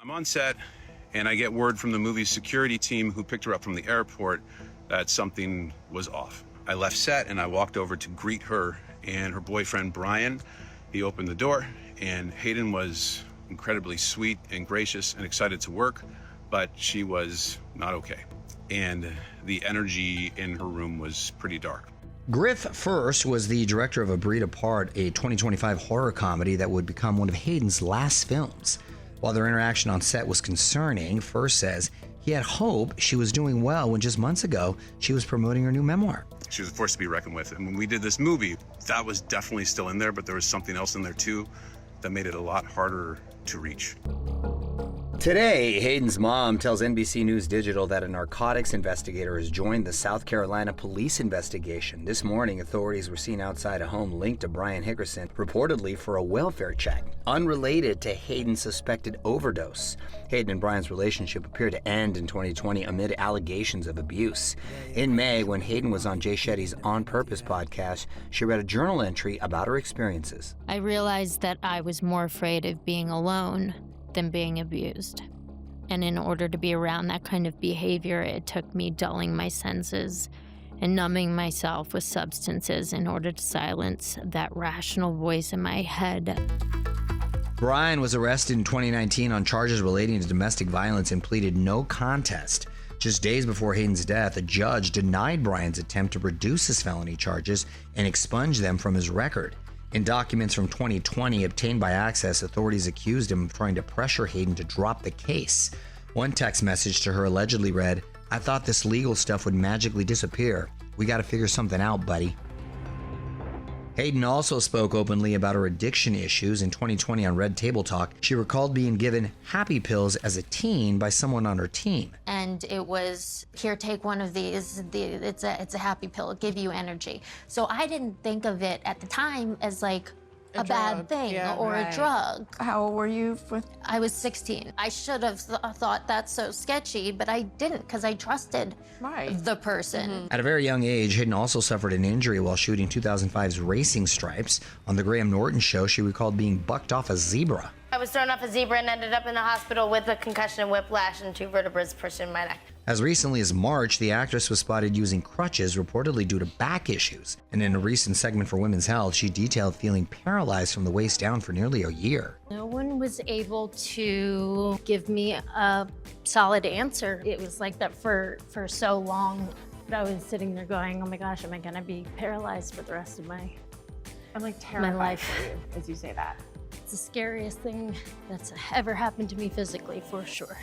I'm on set, and I get word from the movie's security team who picked her up from the airport that something was off. I left set and I walked over to greet her and her boyfriend, Brian. He opened the door, and Hayden was incredibly sweet and gracious and excited to work, but she was not okay. And the energy in her room was pretty dark. Griff First was the director of A Breed Apart, a 2025 horror comedy that would become one of Hayden's last films. While their interaction on set was concerning, First says he had hope she was doing well when just months ago she was promoting her new memoir. She was a force to be reckoned with. And when we did this movie, that was definitely still in there, but there was something else in there too that made it a lot harder to reach. Today, Hayden's mom tells NBC News Digital that a narcotics investigator has joined the South Carolina police investigation. This morning, authorities were seen outside a home linked to Brian Hickerson, reportedly for a welfare check, unrelated to Hayden's suspected overdose. Hayden and Brian's relationship appeared to end in 2020 amid allegations of abuse. In May, when Hayden was on Jay Shetty's On Purpose podcast, she read a journal entry about her experiences. I realized that I was more afraid of being alone than being abused. And in order to be around that kind of behavior, it took me dulling my senses and numbing myself with substances in order to silence that rational voice in my head. Brian was arrested in 2019 on charges relating to domestic violence and pleaded no contest. Just days before Hayden's death, a judge denied Brian's attempt to reduce his felony charges and expunge them from his record. In documents from 2020 obtained by Access, authorities accused him of trying to pressure Hayden to drop the case. One text message to her allegedly read, "I thought this legal stuff would magically disappear. We got to figure something out, buddy." Hayden also spoke openly about her addiction issues. In 2020 on Red Table Talk, she recalled being given happy pills as a teen by someone on her team. And it was, here, take one of these. It's a happy pill. It'll give you energy. So I didn't think of it at the time as like a bad thing or a drug. How old were you? I was 16. I should have thought that's so sketchy, but I didn't because I trusted the person. At a very young age, Hayden also suffered an injury while shooting 2005's Racing Stripes. On the Graham Norton show, she recalled being bucked off a zebra. I was thrown off a zebra and ended up in the hospital with a concussion, whiplash, and 2 vertebrae pushed in my neck. As recently as March, the actress was spotted using crutches, reportedly due to back issues. And in a recent segment for Women's Health, she detailed feeling paralyzed from the waist down for nearly a year. No one was able to give me a solid answer. It was like that for so long. But I was sitting there going, oh my gosh, am I gonna be paralyzed for the rest of my I'm like terrified life for you as you say that. It's the scariest thing that's ever happened to me physically, for sure.